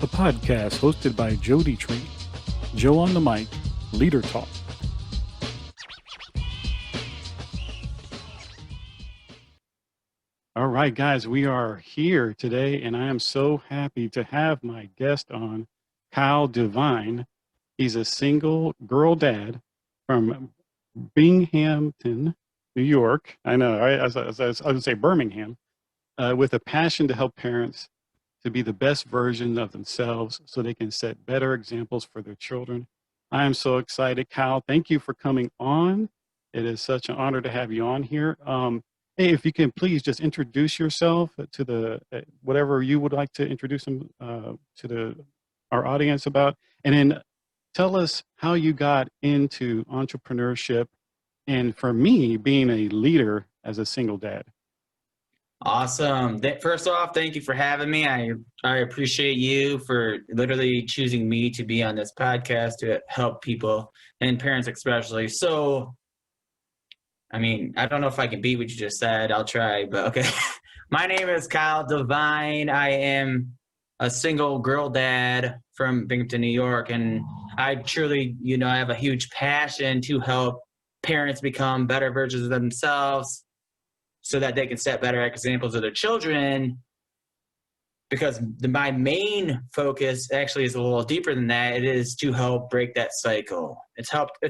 a podcast hosted by Jody Tree, Joe on the mic, Leader Talk. All right, guys, we are here today, and I am so happy to have my guest on, Kyle Devine. He's a single girl dad from Binghamton, New York. I know, I would say Birmingham, with a passion to help parents to be the best version of themselves so they can set better examples for their children. I am so excited. Kyle, thank you for coming on. It is such an honor to have you on here. Hey, if you can please just introduce yourself to the whatever you would like to introduce them to our audience about, and then tell us how you got into entrepreneurship, and for me, being a leader as a single dad. Awesome. First off, thank you for having me. I appreciate you for literally choosing me to be on this podcast to help people and parents especially. So, I mean, I don't know if I can beat what you just said. I'll try, but okay. My name is Kyle Devine. I am a single girl dad from Binghamton, New York, and I truly, I have a huge passion to help parents become better versions of themselves so that they can set better examples of their children. Because my main focus actually is a little deeper than that. It is to help break that cycle. It's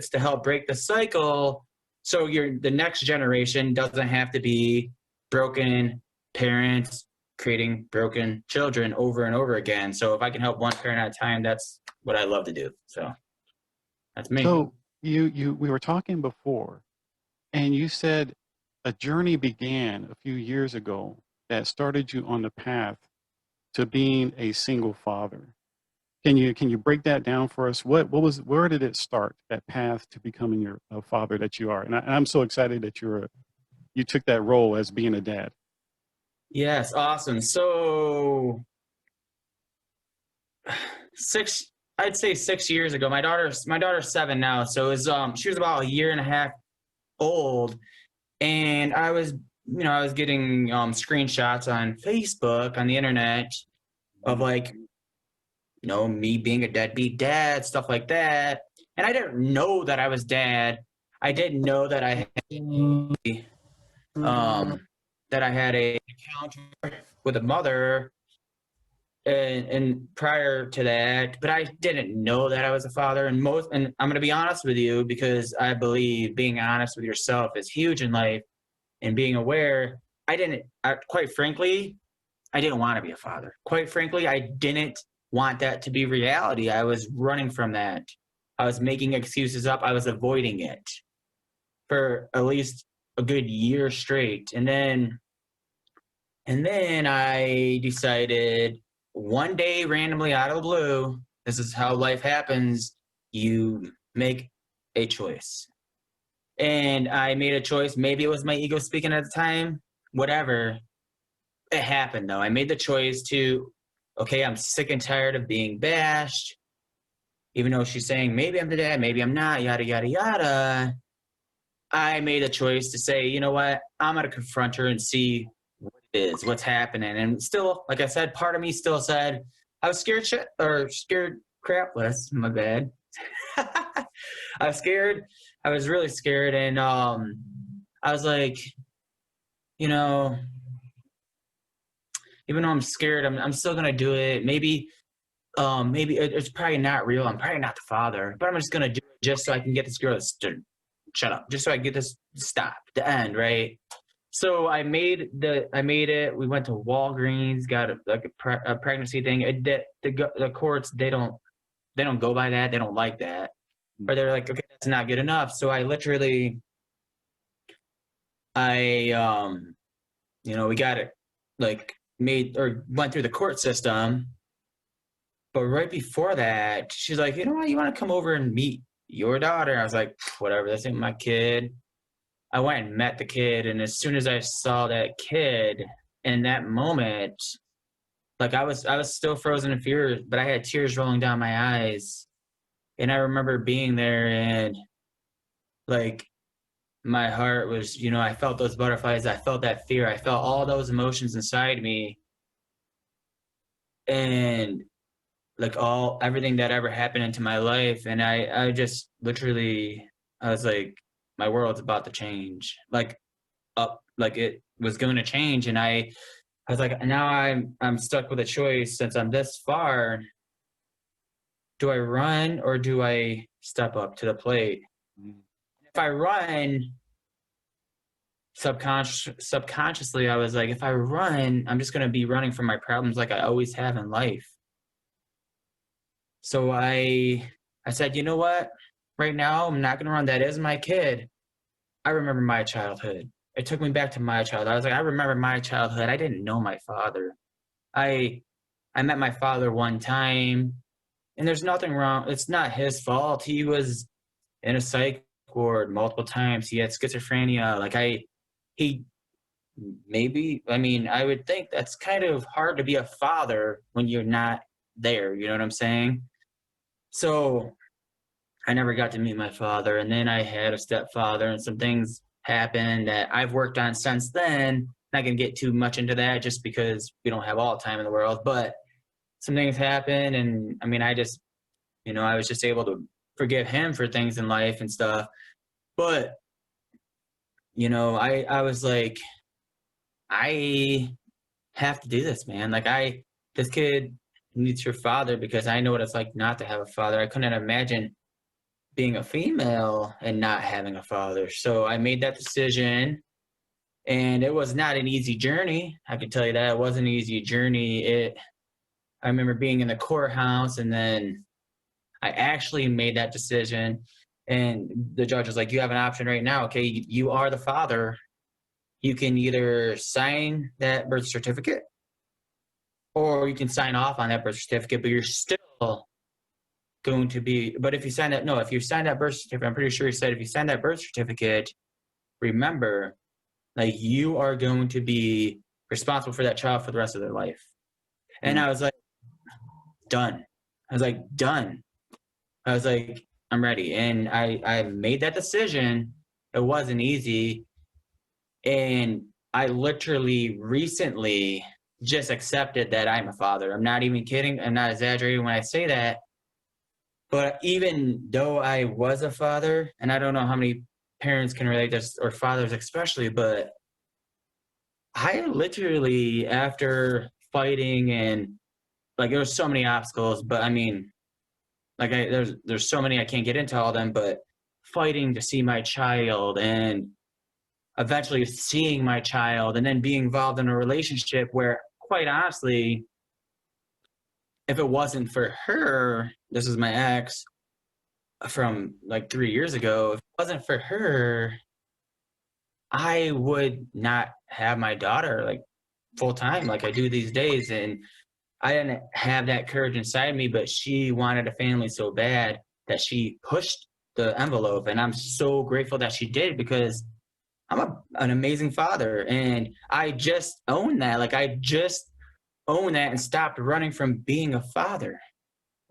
to help break the cycle so the next generation doesn't have to be broken parents creating broken children over and over again. So if I can help one parent at a time, that's what I love to do. So that's me. So we were talking before, and you said a journey began a few years ago that started you on the path to being a single father. Can you break that down for us? Where did it start, that path to becoming a father that you are? And I'm so excited that you took that role as being a dad. Yes, awesome. So I'd say 6 years ago. My daughter's 7 now, so it was she was about a year and a half old, and I was getting screenshots on Facebook, on the internet, of me being a deadbeat dad, stuff like that. And I didn't know that I was dad. I didn't know that I had a encounter with a mother and prior to that, but I didn't know that I was a father. And I'm going to be honest with you, because I believe being honest with yourself is huge in life, and being aware. Quite frankly, I didn't want to be a father. Quite frankly, I didn't want that to be reality. I was running from that. I was making excuses up. I was avoiding it for at least a good year straight. And then I decided one day, randomly out of the blue, this is how life happens, you make a choice. And I made a choice. Maybe it was my ego speaking at the time, whatever. It happened though. I made the choice to, okay, I'm sick and tired of being bashed. Even though she's saying, maybe I'm the dad, maybe I'm not, yada, yada, yada. I made a choice to say, you know what? I'm going to confront her and see what it is, what's happening. And still, like I said, part of me still said, I was scared crapless. My bad. I was scared. I was really scared. And I was like, even though I'm scared, I'm still going to do it. Maybe it's probably not real. I'm probably not the father, but I'm just going to do it just so I can get this girl to shut up, just so I can get this to end, right? So I made it. We went to Walgreens, got a pregnancy thing. The courts, they don't go by that. They don't like that. Or they're like, okay, that's not good enough. So I literally, we got it, went through the court system. But right before that, she's like, you know what, you want to come over and meet your daughter? I was like, whatever, this ain't my kid. I went and met the kid, and as soon as I saw that kid in that moment, I was still frozen in fear, but I had tears rolling down my eyes. And I remember being there, and my heart was, I felt those butterflies. I felt that fear. I felt all those emotions inside me. And like everything that ever happened into my life, and I just literally, I was like, my world's about to change, like up, like it was going to change, and I was like, now I'm stuck with a choice. Since I'm this far, do I run or do I step up to the plate? Mm. If I run, subconsciously, I was like, if I run, I'm just going to be running from my problems like I always have in life. So I said, you know what? Right now, I'm not going to run. That is my kid. I remember my childhood. It took me back to my childhood. I was like, I remember my childhood. I didn't know my father. I I met my father one time, and there's nothing wrong. It's not his fault. He was in a psych ward multiple times. He had schizophrenia. He maybe, I mean, I would think that's kind of hard to be a father when you're not there. You know what I'm saying? So I never got to meet my father. And then I had a stepfather, and some things happened that I've worked on since then. Not going to get too much into that just because we don't have all the time in the world, but some things happened. And I mean, I was just able to forgive him for things in life and stuff. But, I was like, I have to do this, man. This kid needs your father, because I know what it's like not to have a father. I couldn't imagine being a female and not having a father. So I made that decision, and it was not an easy journey. I can tell you that it wasn't an easy journey. I remember being in the courthouse, and then I actually made that decision, and the judge was like, you have an option right now. Okay, you are the father. You can either sign that birth certificate, or you can sign off on that birth certificate, but you're still going to be, but if you sign that, no, if you sign that birth certificate, I'm pretty sure he said, if you sign that birth certificate, remember, like, you are going to be responsible for that child for the rest of their life. And Mm. I was like, done. I was like, done. I was like, I'm ready. And I made that decision. It wasn't easy. And I literally recently just accepted that I'm a father. I'm not even kidding. I'm not exaggerating when I say that. But even though I was a father, and I don't know how many parents can relate this, or fathers especially, but I literally, after fighting, and like, there was so many obstacles, but I mean, like, there's so many, I can't get into all of them, but fighting to see my child, and eventually seeing my child, and then being involved in a relationship where, quite honestly, if it wasn't for her, this is my ex from like 3 years ago, if it wasn't for her, I would not have my daughter like full time like I do these days. And I didn't have that courage inside me, but she wanted a family so bad that she pushed the envelope. And I'm so grateful that she did, because an amazing father. And I just own that. Like, I just own that and stopped running from being a father.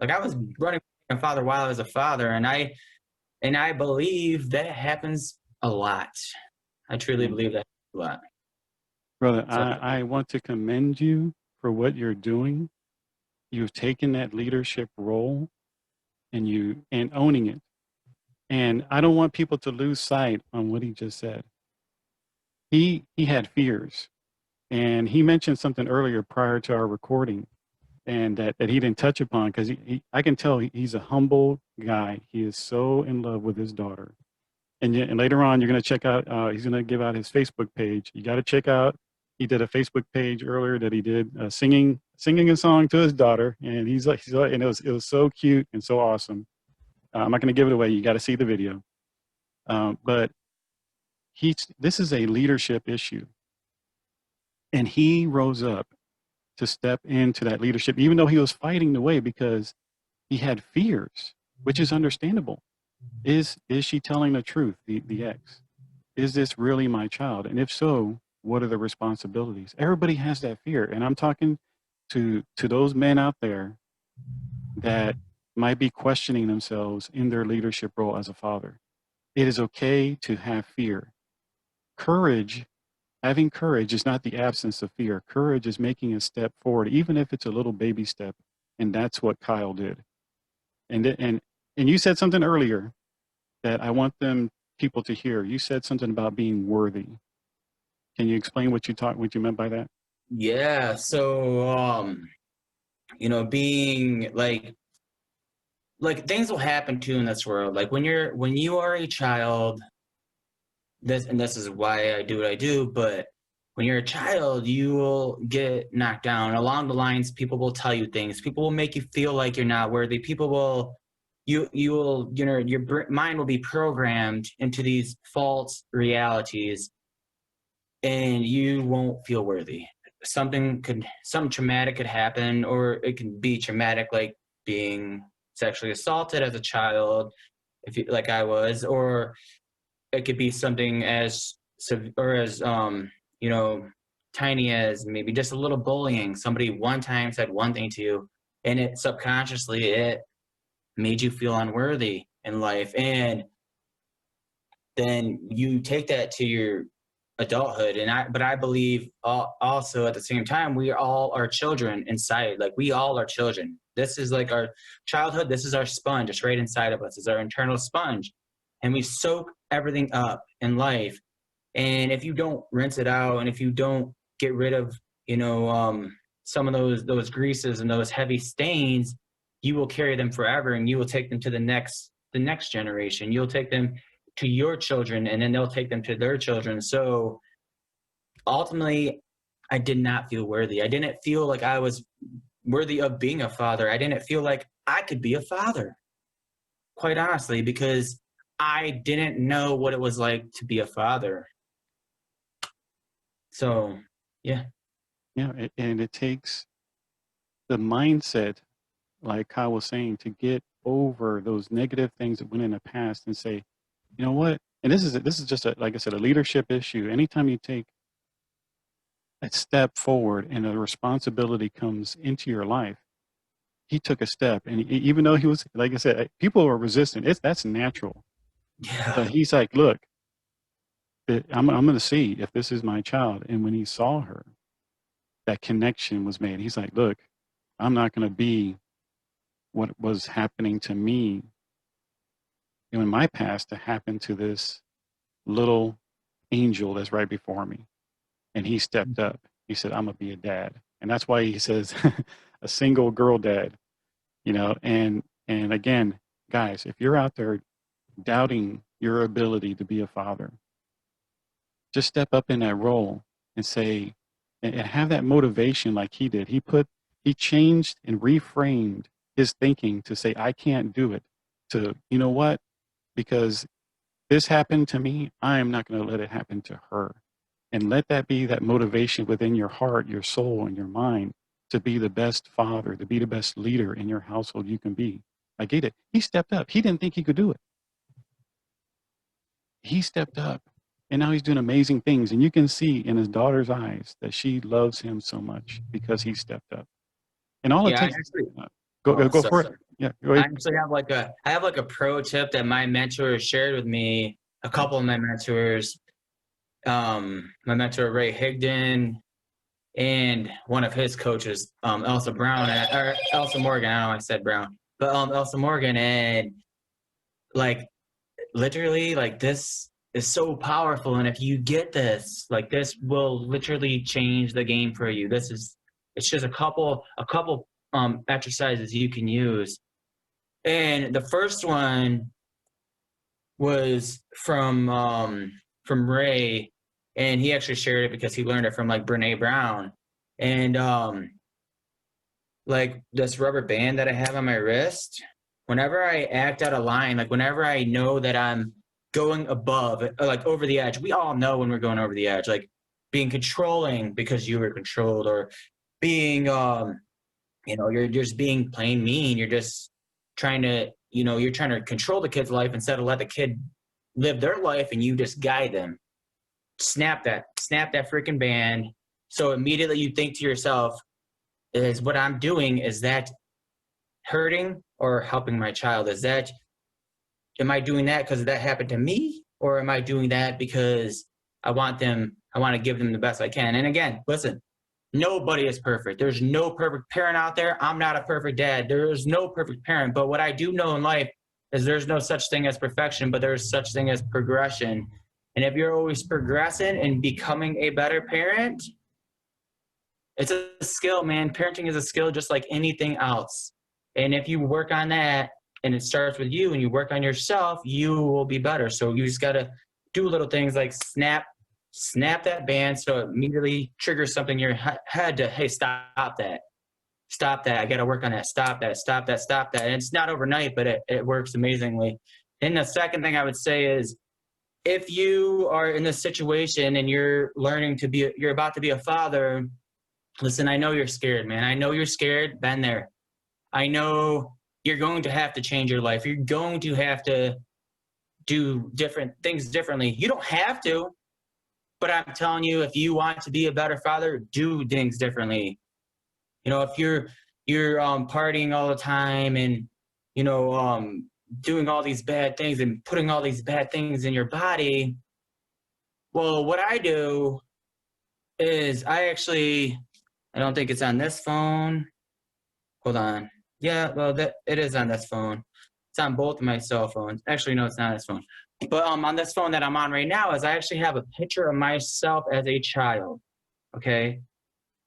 Like, I was running from a father while I was a father. And I believe that happens a lot. I truly Mm. believe that a lot. Brother, So I want to commend you for what you're doing. You've taken that leadership role, and owning it. And I don't want people to lose sight on what he just said. He had fears, and he mentioned something earlier prior to our recording, and that he didn't touch upon, because I can tell he's a humble guy. He is so in love with his daughter. And later on, you're going to check out, he's going to give out his Facebook page. You got to check out, he did a Facebook page earlier that he did, singing a song to his daughter. And and it was so cute and so awesome. I'm not going to give it away. You got to see the video. But this is a leadership issue. And he rose up to step into that leadership, even though he was fighting the way, because he had fears, which is understandable. Is she telling the truth, the ex? Is this really my child? And if so, what are the responsibilities? Everybody has that fear. And I'm talking to those men out there that might be questioning themselves in their leadership role as a father. It is okay to have fear. Courage, having courage is not the absence of fear. Courage is making a step forward, even if it's a little baby step, And that's what Kyle did. And you said something earlier that I want people to hear. You said something about being worthy. Can you explain what you meant by that? Yeah. So, being like things will happen to you in this world. Like when you are a child, this is why I do what I do, but when you're a child, you will get knocked down. Along the lines, people will tell you things. People will make you feel like you're not worthy. People will you will your mind will be programmed into these false realities, and you won't feel worthy. Something traumatic could happen, or it can be traumatic, like being sexually assaulted as a child, if you, like I was, or it could be something as you know tiny as maybe just a little bullying. Somebody one time said one thing to you, and it subconsciously it made you feel unworthy in life, and then you take that to your adulthood. But I believe also at the same time, we all are children inside. Like we all are children. This is like our childhood. This is our sponge. It's right inside of us. It's our internal sponge, and we soak everything up in life. And if you don't rinse it out, and if you don't get rid of some of those greases and those heavy stains, you will carry them forever, and you will take them to the next generation. You'll take them to your children, and then they'll take them to their children. So ultimately, I did not feel worthy. I didn't feel like I was worthy of being a father. I didn't feel like I could be a father, quite honestly, because I didn't know what it was like to be a father. So, yeah. Yeah, and it takes the mindset, like Kyle was saying, to get over those negative things that went in the past and say, you know what? And this is just like I said, a leadership issue. Anytime you take a step forward and a responsibility comes into your life, he took a step, and even though he was, like I said, people are resistant. That's natural. Yeah. But he's like, look, I'm going to see if this is my child. And when he saw her, that connection was made. He's like, look, I'm not going to be what was happening to me in my past to happen to this little angel that's right before me. And he stepped up. He said, I'm going to be a dad. And that's why he says a single girl dad, and again, guys, if you're out there doubting your ability to be a father, just step up in that role and say, and have that motivation like he did. He changed and reframed his thinking to say, I can't do it, to, you know what? Because this happened to me, I am not going to let it happen to her. And let that be that motivation within your heart, your soul, and your mind to be the best father, to be the best leader in your household you can be. I get it. He stepped up. He didn't think he could do it. He stepped up. And now he's doing amazing things. And you can see in his daughter's eyes that she loves him so much because he stepped up. And all it Yeah, takes actually, go for it. sorry. Yeah, go I ahead. actually have like a pro tip that my mentor shared with me. A couple of my mentors, my mentor Ray Higdon, and one of his coaches, Elsa Brown, or Elsa Morgan. I don't know why I said Brown, but Elsa Morgan. And like literally, like this is so powerful. And if you get this, like this will literally change the game for you. It's just a couple exercises you can use. And the first one was from Ray, and he actually shared it because he learned it from like Brene Brown. And like this rubber band that I have on my wrist, whenever I act out of line, like whenever I know that I'm going above, like over the edge, we all know when we're going over the edge, like being controlling because you were controlled, or being you're just being plain mean. You're just trying to you're trying to control the kid's life instead of let the kid live their life, and you just guide them. Snap that freaking band. So immediately you think to yourself, is what I'm doing, is that hurting or helping my child? Am I doing that because that happened to me, or am I doing that because I want to give them the best I can? And again, listen, Nobody is perfect. There's no perfect parent out there. I'm not a perfect dad. There is no perfect parent. But what I do know in life is there's no such thing as perfection, but there's such thing as progression. And if you're always progressing and becoming a better parent, it's a skill, man. Parenting is a skill just like anything else. And if you work on that and it starts with you and you work on yourself, you will be better. So you just got to do little things like snap that band so it immediately triggers something in your head to, hey, stop that. Stop that. I got to work on that. Stop that. Stop that. Stop that. And it's not overnight, but it works amazingly. And the second thing I would say is if you are in this situation and you're about to be a father, listen, I know you're scared, man. I know you're scared. Been there. I know you're going to have to change your life. You're going to have to do different things differently. You don't have to, but I'm telling you, if you want to be a better father, do things differently. You know, if you're partying all the time and, you know, doing all these bad things and putting all these bad things in your body, well, what I do is I don't think it's on this phone. Hold on. Yeah, well, it is on this phone. It's on both of my cell phones. Actually, no, it's not this phone. But on this phone that I'm on right now is I actually have a picture of myself as a child. Okay,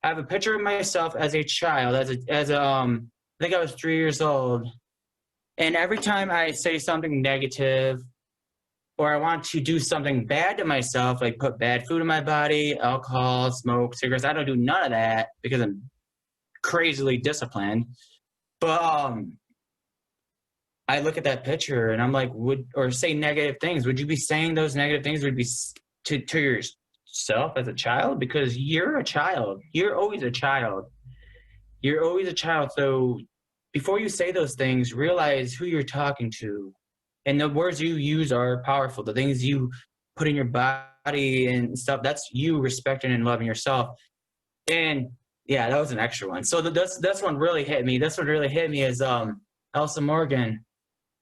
I have a picture of myself as a child, I think I was 3 years old. And every time I say something negative or I want to do something bad to myself, like put bad food in my body, alcohol, smoke, cigarettes, I don't do none of that because I'm crazily disciplined. But I look at that picture and I'm like, or say negative things. Would you be saying those negative things would be to yourself as a child? Because you're a child. You're always a child. You're always a child. So before you say those things, realize who you're talking to. And the words you use are powerful. The things you put in your body and stuff, that's you respecting and loving yourself. And yeah, that was an extra one. So this one really hit me. This one really hit me is Elsa Morgan.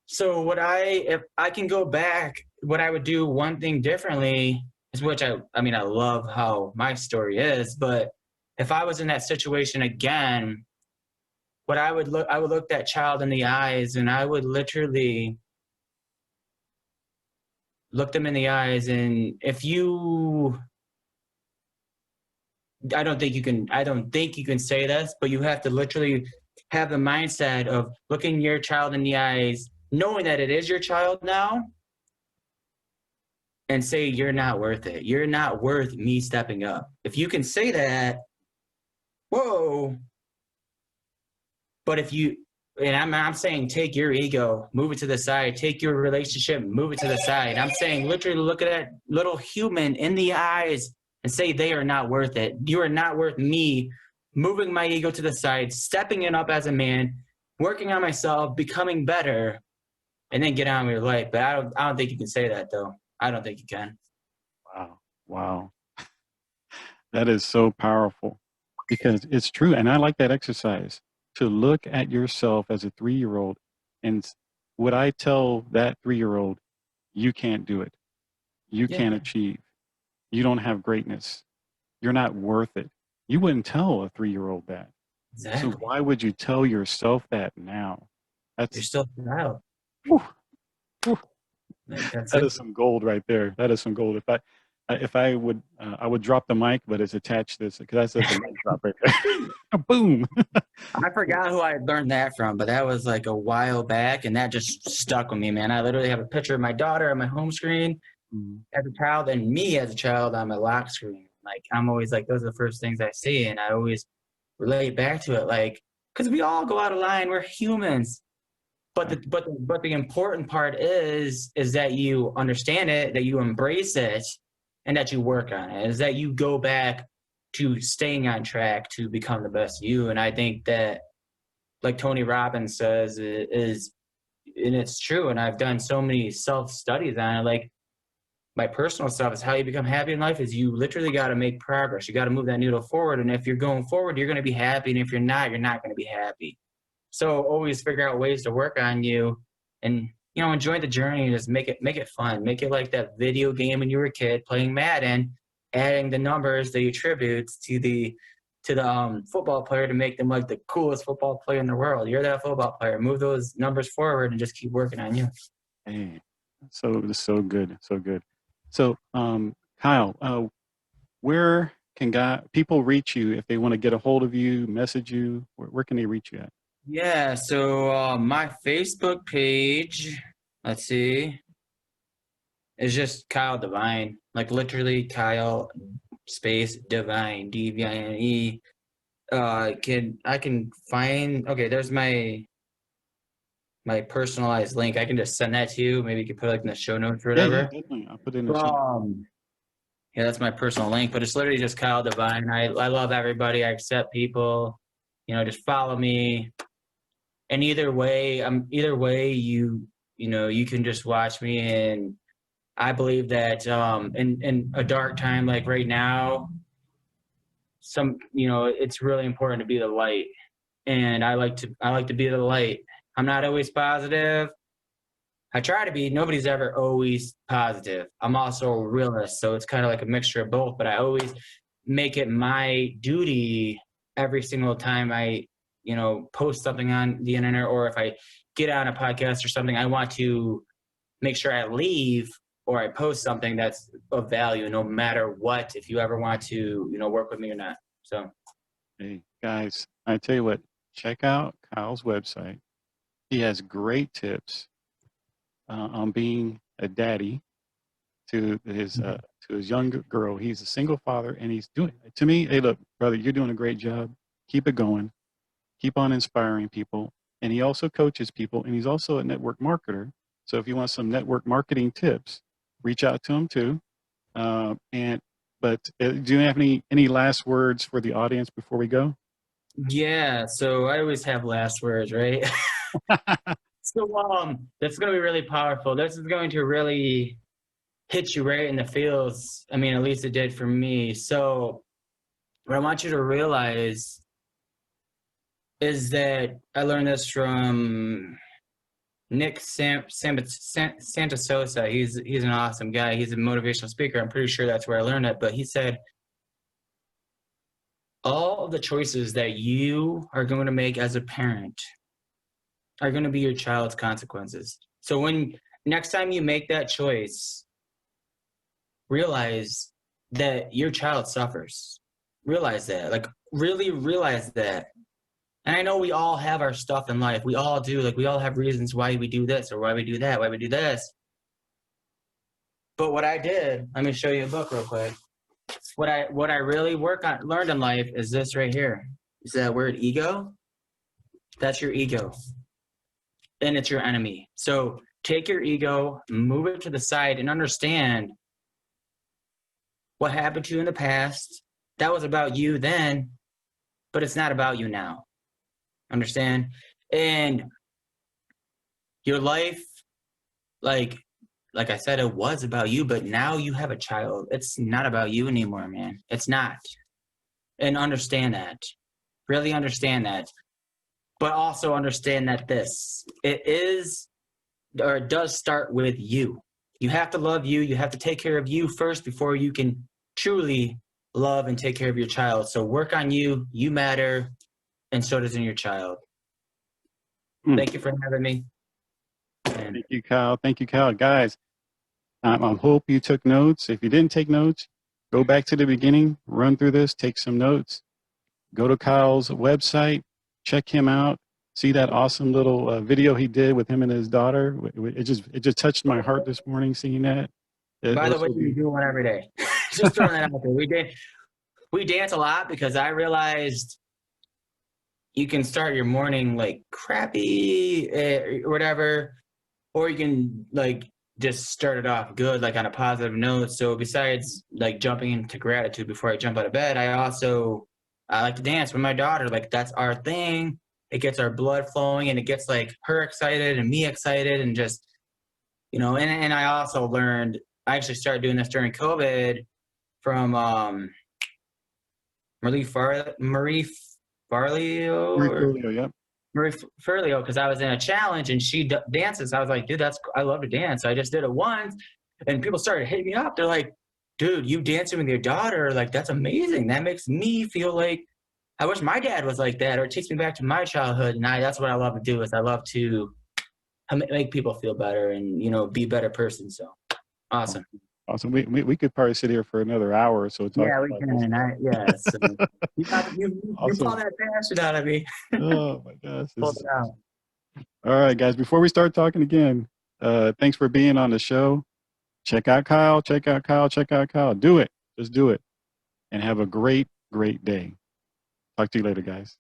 So if I can go back, what I would do one thing differently is I love how my story is, but if I was in that situation again, I would look that child in the eyes and I would literally look them in the eyes. And I don't think you can say this, but you have to literally have the mindset of looking your child in the eyes, knowing that it is your child now, and say, you're not worth it. You're not worth me stepping up. If you can say that, whoa. But I'm saying take your ego, move it to the side, take your relationship, move it to the side. I'm saying literally look at that little human in the eyes and say they are not worth it. You are not worth me moving my ego to the side, stepping it up as a man, working on myself, becoming better, and then get on with your life. But I don't think you can say that, though. I don't think you can. Wow. That is so powerful because it's true. And I like that exercise to look at yourself as a 3-year-old. And would I tell that 3-year-old, you can't do it. You can't achieve. You don't have greatness. You're not worth it. You wouldn't tell a 3-year-old that. Exactly. So why would you tell yourself that now? You're still a child. Whew. That is some gold right there. That is some gold. If I would, I would drop the mic, but it's attached to this because that's a mic drop right there. Boom. I forgot who I learned that from, but that was like a while back, and that just stuck with me, man. I literally have a picture of my daughter on my home screen as a child, and me as a child on my lock screen. Like I'm always like, those are the first things I see, and I always relate back to it, like because we all go out of line. We're humans. But the important part is that you understand it, that you embrace it, and that you work on it. Is that you go back to staying on track to become the best you. And I think that, like Tony Robbins says, and it's true. And I've done so many self-studies on it. Like my personal stuff is how you become happy in life is you literally got to make progress. You got to move that needle forward. And if you're going forward, you're going to be happy. And if you're not going to be happy. So always figure out ways to work on you and, enjoy the journey and just make it fun. Make it like that video game when you were a kid playing Madden, adding the numbers, the attributes to the to the football player to make them like the coolest football player in the world. You're that football player. Move those numbers forward and just keep working on you. Hey, so good, so good. So, Kyle, where can people reach you if they want to get a hold of you, message you? Where can they reach you at? Yeah, so my Facebook page, let's see, is just Kyle Devine. Like literally Kyle space Devine, Devine. I can find, okay, there's my personalized link. I can just send that to you. Maybe you can put it like in the show notes or Yeah, yeah, whatever. definitely. I'll put it in the chat. Yeah, that's my personal link, but it's literally just Kyle Devine. I love everybody. I accept people. Just follow me. And either way, you can just watch me. And I believe that in a dark time like right now, it's really important to be the light. And I like to be the light. I'm not always positive. I try to be. Nobody's ever always positive. I'm also a realist, so it's kind of like a mixture of both. But I always make it my duty every single time I, post something on the internet, or if I get on a podcast or something, I want to make sure I leave or I post something that's of value, no matter what. If you ever want to, work with me or not. So, Hey, guys, I tell you what, check out Kyle's website. He has great tips on being a daddy to his young girl. He's a single father, and he's doing it. To me, hey, look, brother, you're doing a great job. Keep it going. Keep on inspiring people. And he also coaches people, and he's also a network marketer. So if you want some network marketing tips, reach out to him too. But do you have any last words for the audience before we go? yeah. So I always have last words, right? So that's going to be really powerful. This is going to really hit you right in the feels. I mean, at least it did for me. So what I want you to realize is that I learned this from Nick Santasosa. He's an awesome guy. He's a motivational speaker. I'm pretty sure that's where I learned it. But he said, all of the choices that you are going to make as a parent are going to be your child's consequences. So when next time you make that choice, realize that your child suffers. Realize that, like really realize that. And I know we all have our stuff in life. We all do. Like we all have reasons why we do this or why we do that, why we do this. But what I did, let me show you a book real quick. What I really learned in life is this right here. Is that word ego? That's your ego. And it's your enemy. So take your ego, move it to the side, and understand what happened to you in the past. That was about you then, but it's not about you now. Understand? And your life, like I said, it was about you, but now you have a child. It's not about you anymore, man. It's not. And understand that. Really understand that. But also understand that it does start with you. You have to love you. You have to take care of you first before you can truly love and take care of your child. So work on you. You matter. And so does in your child. Thank you for having me. Thank you, Kyle. Thank you, Kyle. Guys, I hope you took notes. If you didn't take notes, go back to the beginning, run through this, take some notes. Go to Kyle's website, check him out. See that awesome little video he did with him and his daughter. It just touched my heart this morning seeing that. By the way, we do one every day. Just throwing that out there. We dance a lot because I realized you can start your morning like crappy or whatever, or you can like just start it off good, like on a positive note. So besides like jumping into gratitude before I jump out of bed, I like to dance with my daughter. Like that's our thing. It gets our blood flowing and it gets like her excited and me excited and just, and I also learned, I actually started doing this during COVID from Marie Furlio, because I was in a challenge and she dances. I was like, dude, I love to dance. I just did it once and people started hitting me up. They're like, dude, you dancing with your daughter, like that's amazing. That makes me feel like I wish my dad was like that, or it takes me back to my childhood. And that's what I love to do is I love to make people feel better and, be a better person. So awesome. Awesome. We could probably sit here for another hour or so talking Yeah, we about this. can. So you Awesome. pull that passion out of me. Oh my gosh. Pull it out. All right, guys, before we start talking again, thanks for being on the show. Check out Kyle, check out Kyle, check out Kyle. Do it. Just do it. And have a great, great day. Talk to you later, guys.